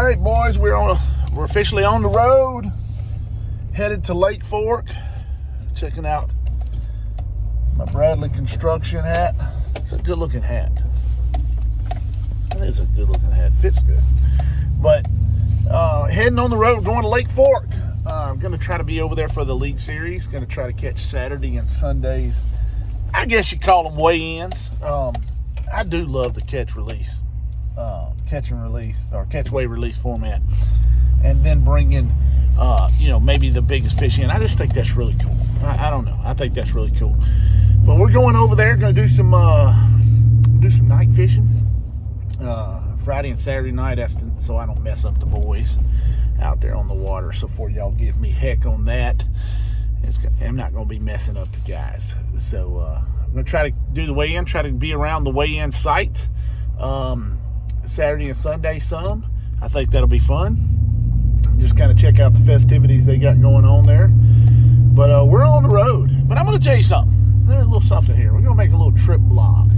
All right, boys, we're officially on the road, headed to Lake Fork. Checking out my Bradley construction hat. It's a good looking hat. It is a good looking hat. Fits good. But heading on the road, going to Lake Fork. I'm going to try to be over there for the Elite Series. Going to try to catch Saturday and Sundays. I guess you call them weigh-ins. I do love the catch and release, or catch weigh release format, and then bring in maybe the biggest fish in. I just think that's really cool. I don't know. I think that's really cool. But we're going over there, going to do some night fishing, Friday and Saturday night. So I don't mess up the boys out there on the water. So for y'all give me heck on that, I'm not going to be messing up the guys. So I'm going to try to do the weigh-in, try to be around the weigh-in site Saturday and Sunday some. I think that'll be fun. Just kind of check out the festivities they got going on there. But we're on the road. But I'm going to tell you something. There's a little something here. We're going to make a little trip vlog.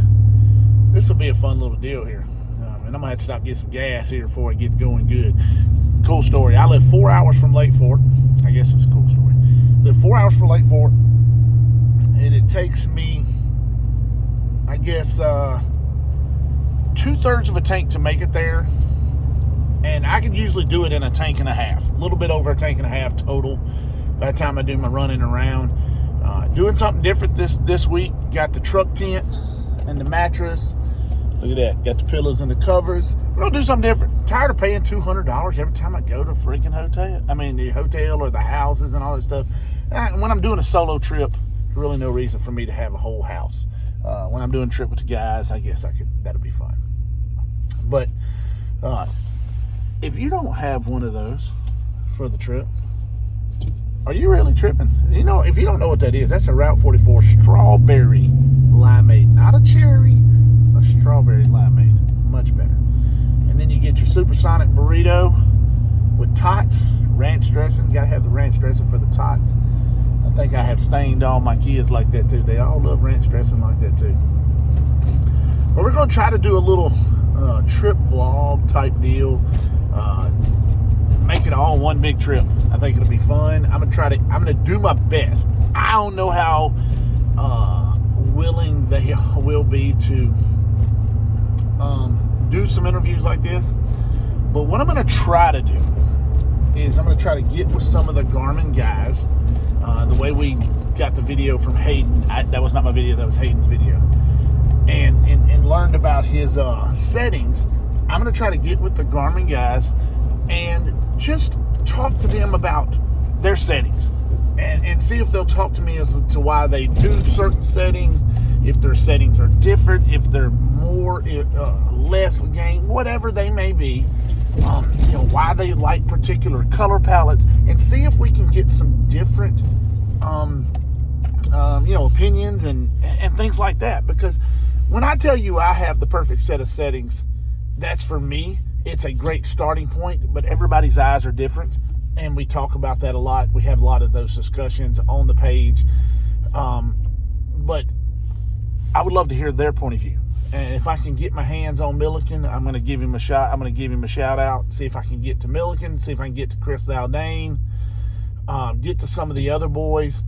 This will be a fun little deal here. And I'm going to have to stop and get some gas here before I get going good. Cool story. I live 4 hours from Lake Fork. I guess it's a cool story. Live 4 hours from Lake Fork. And it takes me, I guess, 2/3 of a tank to make it there. And I can usually do it in a tank and a half. A little bit over a tank and a half total by the time I do my running around. Doing something different this week. Got the truck tent and the mattress. Look at that. Got the pillows and the covers. We're going to do something different. Tired of paying $200 every time I go to a freaking hotel. I mean, the hotel or the houses and all that stuff. When I'm doing a solo trip, there's really no reason for me to have a whole house. When I'm doing a trip with the guys, I guess that'll be fun. But if you don't have one of those for the trip, are you really tripping? You know, if you don't know what that is, that's a Route 44 strawberry limeade. Not a cherry, a strawberry limeade. Much better. And then you get your supersonic burrito with tots, ranch dressing. Got to have the ranch dressing for the tots. I think I have stained all my kids like that too. They all love ranch dressing like that too. But we're going to try to do a little trip vlog type deal. Make it all one big trip. I think it'll be fun. I'm gonna do my best. I don't know how willing they will be to do some interviews like this. But what I'm gonna try to do is I'm gonna try to get with some of the Garmin guys. The way we got the video from Hayden, that was not my video, that was Hayden's video. And learned about his settings. I'm going to try to get with the Garmin guys and just talk to them about their settings and see if they'll talk to me as to why they do certain settings, if their settings are different, if they're more, less game, whatever they may be, why they like particular color palettes, and see if we can get some different, opinions and things like that. Because when I tell you I have the perfect set of settings, that's for me. It's a great starting point, but everybody's eyes are different, and we talk about that a lot. We have a lot of those discussions on the page. But I would love to hear their point of view. And if I can get my hands on Milliken, I'm going to give him a shot. I'm going to give him a shout out. See if I can get to Milliken. See if I can get to Chris Zaldane. Get to some of the other boys.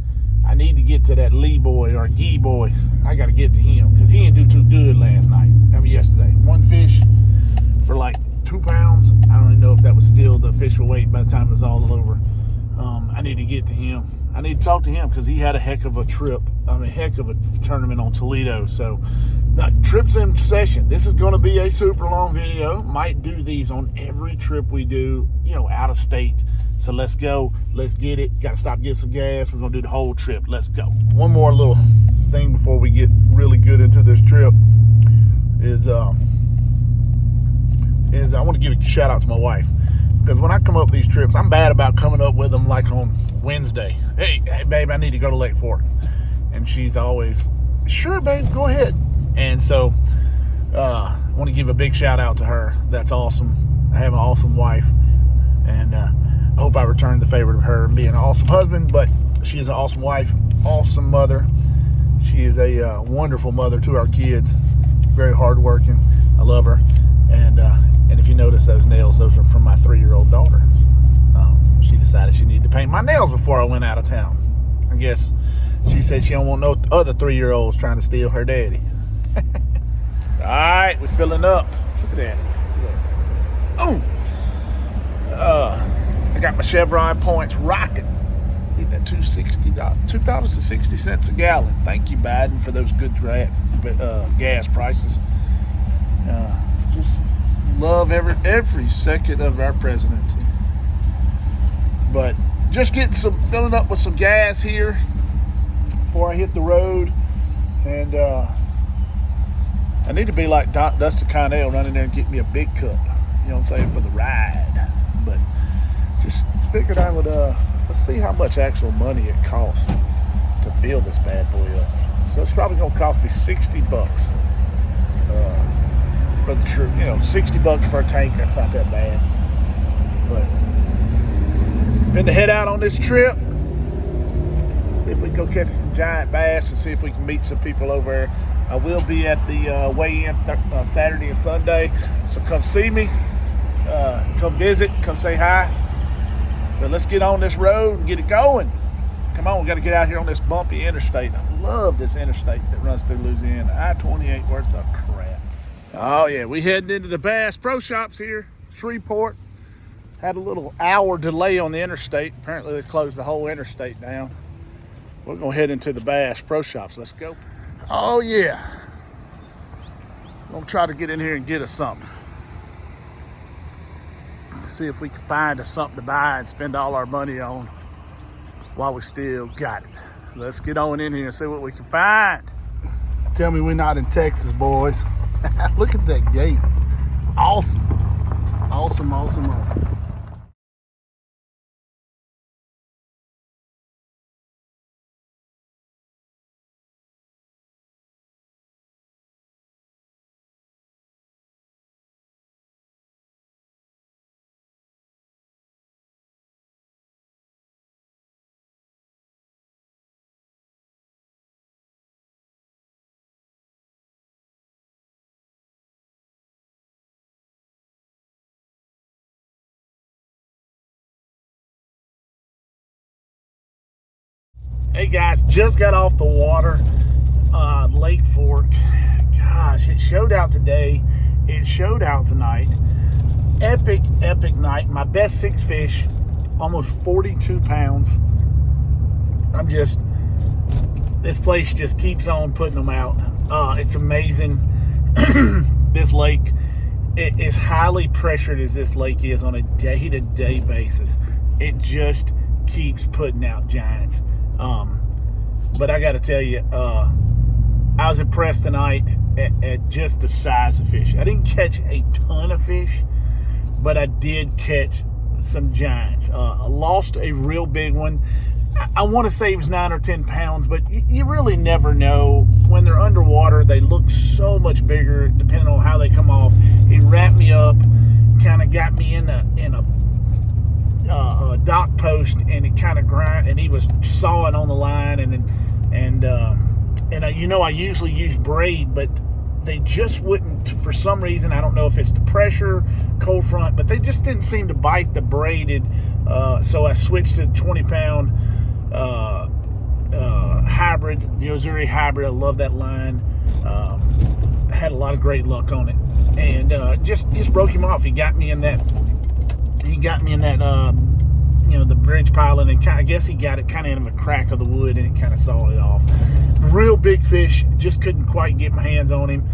I need to get to that Lee boy or Gee boy. I got to get to him because he didn't do too good yesterday. One fish for like 2 pounds. I don't even know if that was still the official weight by the time it was all over. I need to get to him. I need to talk to him because he had a heck of a trip. Heck of a tournament on Toledo. So, trips in session. This is going to be a super long video. Might do these on every trip we do, out of state. So let's go. Let's get it. Got to stop, get some gas. We're going to do the whole trip. Let's go. One more little thing before we get really good into this trip is I want to give a shout out to my wife. Because when I come up these trips, I'm bad about coming up with them like on Wednesday. Hey, babe, I need to go to Lake Fork. And she's always, sure, babe, go ahead. And so I want to give a big shout out to her. That's awesome. I have an awesome wife. And I hope I return the favor of her and being an awesome husband. But she is an awesome wife, awesome mother. She is a wonderful mother to our kids. Very hardworking. I love her. And if you notice, those nails. Those are from my 3-year-old daughter. She decided she needed to paint my nails before I went out of town. I guess she said she don't want no other 3-year-olds trying to steal her daddy. All right, we're filling up. Look at that. Oh, I got my Chevron points rocking. Getting at $2.60 a gallon. Thank you, Biden, for those good gas prices. Just love every second of our presidency. But just filling up with some gas here before I hit the road. And I need to be like Dusty Connell, running there and get me a big cup. You know what I'm saying, for the ride. But just figured I would, let's see how much actual money it costs to fill this bad boy up. So it's probably going to cost me $60 for the trip. You know, $60 for a tank. That's not that bad. But finna head out on this trip. See if we can go catch some giant bass and see if we can meet some people over there. I will be at the weigh-in Saturday and Sunday. So come see me. Come visit. Come say hi. But let's get on this road and get it going. Come on, we got to get out here on this bumpy interstate. I love this interstate that runs through Louisiana. I-20 worth of crap. Oh, yeah, we heading into the Bass Pro Shops here, Shreveport. Had a little hour delay on the interstate. Apparently they closed the whole interstate down. We're going to head into the Bass Pro Shops. Let's go. Oh, yeah. I'm going to try to get in here and get us something. See if we can find us something to buy and spend all our money on while we still got it. Let's get on in here and see what we can find. Tell me we're not in Texas, boys. Look at that gate. Awesome. Awesome, awesome, awesome. Hey guys, just got off the water, Lake Fork. Gosh, it showed out today. It showed out tonight. Epic, epic night. My best 6 fish, almost 42 pounds. This place just keeps on putting them out. It's amazing. This lake, it is highly pressured as this lake is on a day-to-day basis. It just keeps putting out giants. But I got to tell you, I was impressed tonight at just the size of fish. I didn't catch a ton of fish, but I did catch some giants. I lost a real big one. I want to say it was 9 or 10 pounds, but you really never know. When they're underwater, they look so much bigger depending on how they come off. He wrapped me up, kind of got me in a dock post, and it kind of grind, and he was sawing on the line, and you know, I usually use braid, but they just wouldn't, for some reason. I don't know if it's the pressure, cold front, but they just didn't seem to bite the braided. So I switched to 20-pound hybrid, the Ozuri hybrid. I love that line. I had a lot of great luck on it, and just broke him off. He got me in that. You know, the bridge pilot, and I guess he got it kind of in a crack of the wood, and it kind of sawed it off. Real big fish, just couldn't quite get my hands on him,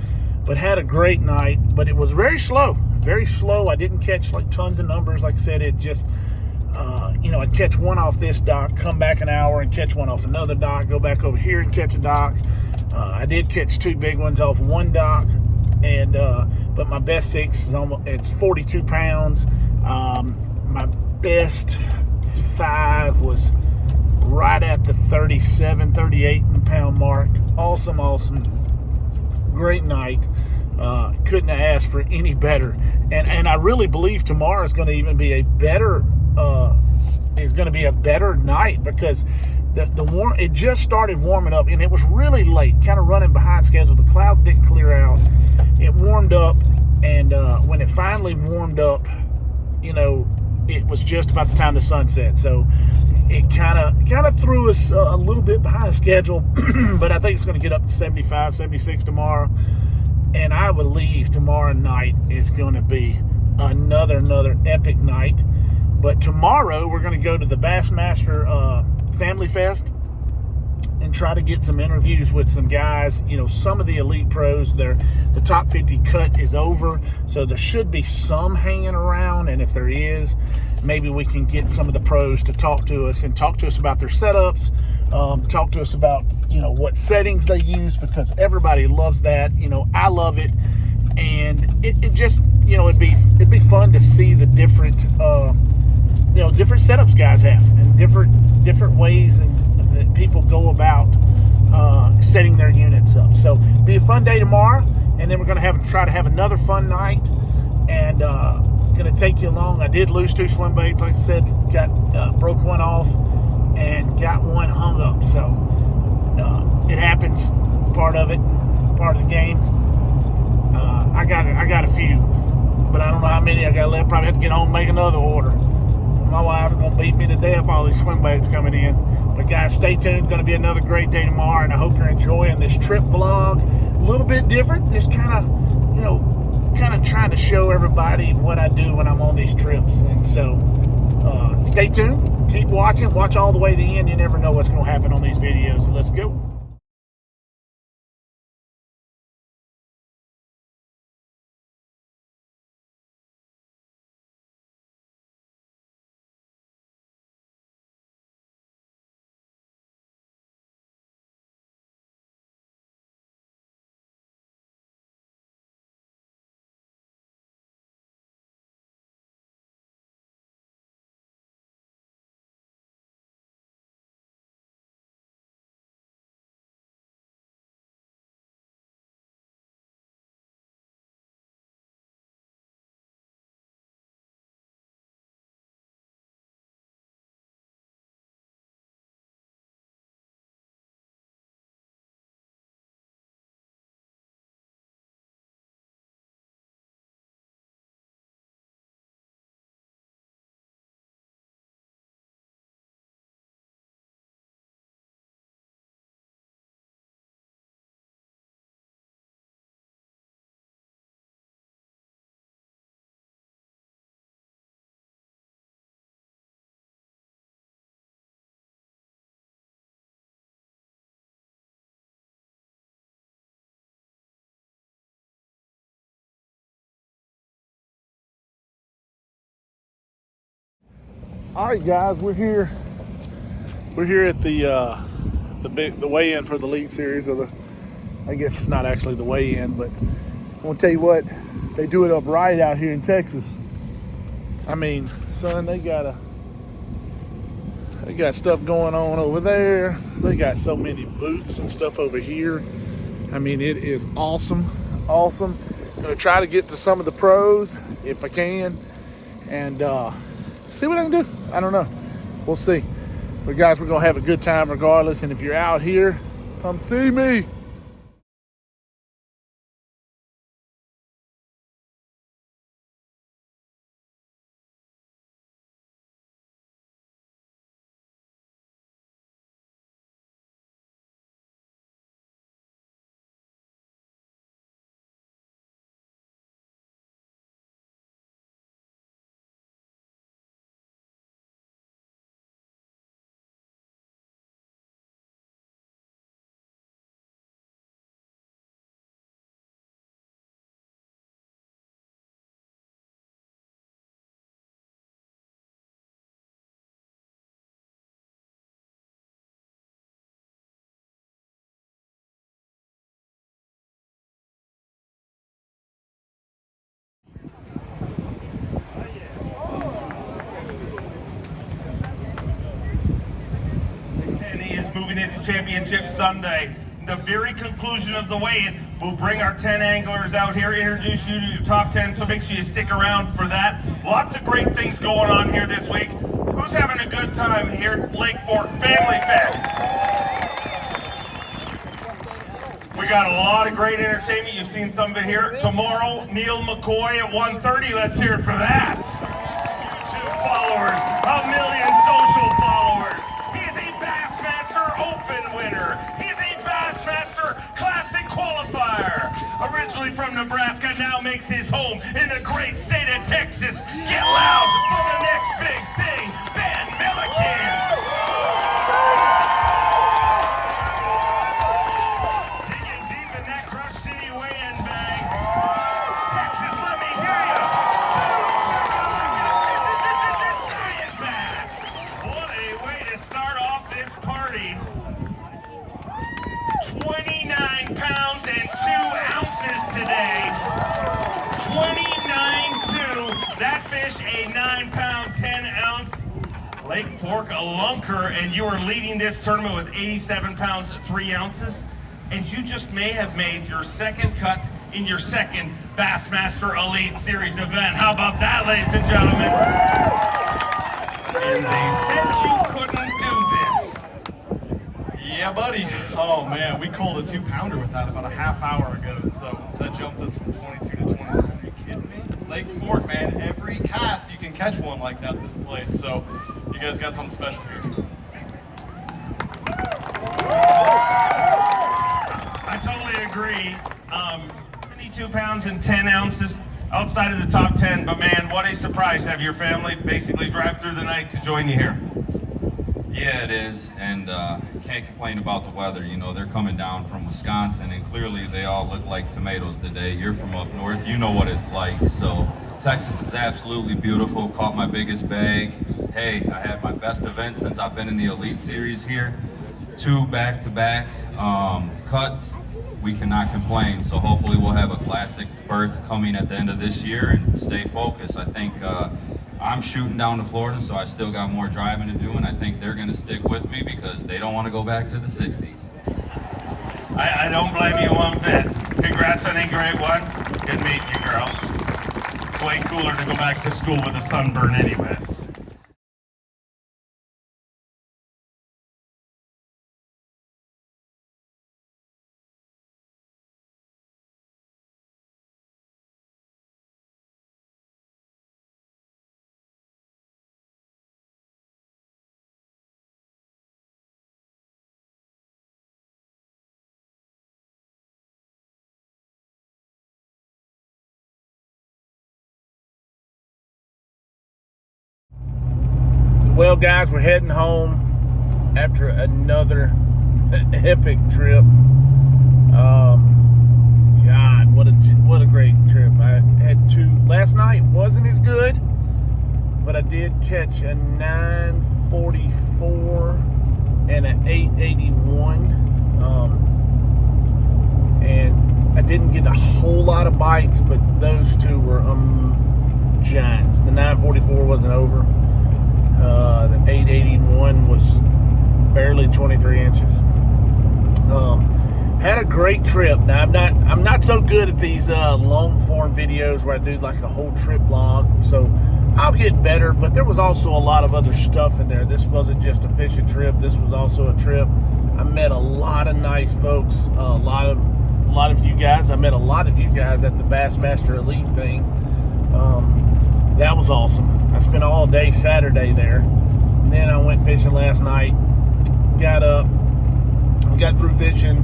but had a great night. But it was very slow. I didn't catch like tons of numbers. Like I said, it just, you know, I'd catch one off this dock, come back an hour and catch one off another dock, go back over here and catch a dock. I did catch 2 big ones off one dock, and but my best 6 is it's 42 pounds. My best 5 was right at the 38 pound mark. Awesome, great night. Couldn't have asked for any better. And I really believe tomorrow is going to even be a better night, because it just started warming up, and it was really late, kind of running behind schedule. The clouds didn't clear out. It warmed up, And when it finally warmed up, you know, it was just about the time the sun set. So it kind of threw us a little bit behind schedule, but I think it's going to get up to 75, 76 tomorrow. And I believe tomorrow night is going to be another epic night. But tomorrow we're going to go to the Bassmaster Family Fest and try to get some interviews with some guys, you know, some of the elite pros. The top 50 cut is over, so there should be some hanging around, and if there is, maybe we can get some of the pros to talk to us about their setups, talk to us about, you know, what settings they use, because everybody loves that. You know, I love it, and it just, you know, it'd be fun to see the different you know, different setups guys have, and different ways and that people go about setting their units up. So be a fun day tomorrow, and then we're going to try to have another fun night, and going to take you along. I did lose 2 swim baits, like I said, broke one off and got one hung up. So it happens, part of the game. I got a few, but I don't know how many I got left. Probably have to get home and make another order. My wife is going to beat me to death, all these swim baits coming in. But guys, stay tuned. Going to be another great day tomorrow, and I hope you're enjoying this trip vlog. A little bit different, just kind of trying to show everybody what I do when I'm on these trips. And so stay tuned, keep watching, watch all the way to the end. You never know what's going to happen on these videos. Let's go. All right, guys, we're here at the weigh-in for the Elite Series, or I guess it's not actually the weigh-in, but I'm gonna tell you what, they do it up right out here in Texas. I mean, son, they got stuff going on over there. They got so many booths and stuff over here. I mean, it is awesome. Gonna try to get to some of the pros if I can, and see what I can do. I don't know. We'll see. But guys, we're gonna have a good time regardless. And if you're out here, come see me. Moving into Championship Sunday. The very conclusion of the weigh-in, we'll bring our 10 anglers out here, introduce you to your top 10, so make sure you stick around for that. Lots of great things going on here this week. Who's having a good time here at Lake Fork Family Fest? We got a lot of great entertainment. You've seen some of it here. Tomorrow, Neil McCoy at 1:30. Let's hear it for that. YouTube followers, 1 million social followers. He is a Bassmaster Open winner. He's a Bassmaster Classic qualifier. Originally from Nebraska, now makes his home in the great state of Texas. Get loud for the next big thing, Ben Milliken. Digging deep in that Crush City weigh-in bag. Texas, let me hear you. Giant bass. What a way to start off this party. 29 pounds and 2 ounces today. 29.2. That fish, a 9-pound, 10-ounce Lake Fork, a lunker, and you are leading this tournament with 87 pounds, 3 ounces. And you just may have made your second cut in your second Bassmaster Elite Series event. How about that, ladies and gentlemen? And they said you couldn't do this. Yeah, buddy. Oh, man, we called a 2-pounder with that about a half hour ago, so that jumped us from 22 to 29. Are you kidding me? Lake Fork, man, every cast you can catch one like that this place, so you guys got something special here. I totally agree. 22 pounds and 10 ounces outside of the top 10, but man, what a surprise to have your family basically drive through the night to join you here. Yeah, it is, and can't complain about the weather. You know, they're coming down from Wisconsin, and clearly they all look like tomatoes today. You're from up north, you know what it's like. So Texas is absolutely beautiful. Caught my biggest bag. Hey, I had my best event since I've been in the Elite Series here. 2 back-to-back cuts. We cannot complain. So hopefully we'll have a classic berth coming at the end of this year and stay focused. I think I'm shooting down to Florida, so I still got more driving to do, and I think they're going to stick with me because they don't want to go back to the 60s. I don't blame you one bit. Congrats on a great one. Good meeting you, girls. It's way cooler to go back to school with a sunburn anyways. Well, guys, we're heading home after another epic trip. God, what a great trip. I had 2 last night. Wasn't as good, but I did catch a 944 and an 881. And I didn't get a whole lot of bites, but those 2 were giants. The 944 wasn't over. The 881 was barely 23 inches. Had a great trip. Now I'm not so good at these long form videos where I do like a whole trip log, so I'll get better. But there was also a lot of other stuff in there. This wasn't just a fishing trip. This was also a trip. I met a lot of nice folks. A lot of you guys. I met a lot of you guys at the Bassmaster Elite thing. That was awesome. I spent all day Saturday there. And then I went fishing last night. Got up, got through fishing,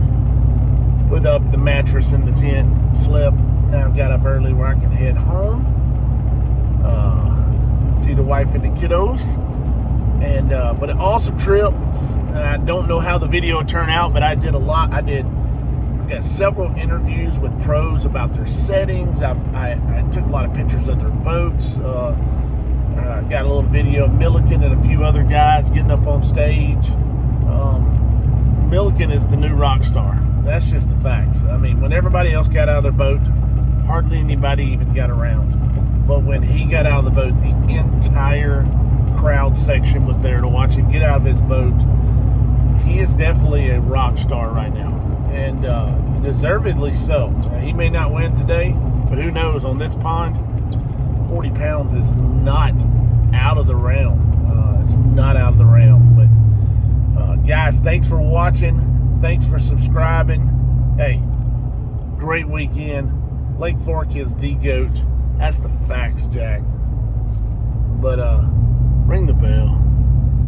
put up the mattress in the tent, slept. Now I've got up early where I can head home, see the wife and the kiddos. And but an awesome trip. I don't know how the video will turn out, but I did a lot. I've got several interviews with pros about their settings. I took a lot of pictures of their boats. Got a little video of Milliken and a few other guys getting up on stage. Milliken is the new rock star. That's just the facts. I mean, when everybody else got out of their boat, hardly anybody even got around. But when he got out of the boat, the entire crowd section was there to watch him get out of his boat. He is definitely a rock star right now, and deservedly so. He may not win today, but who knows? On this pond, 40 pounds is not out of the realm. It's not out of the realm. But guys, thanks for watching. Thanks for subscribing. Hey, great weekend. Lake Fork is the GOAT. That's the facts, Jack.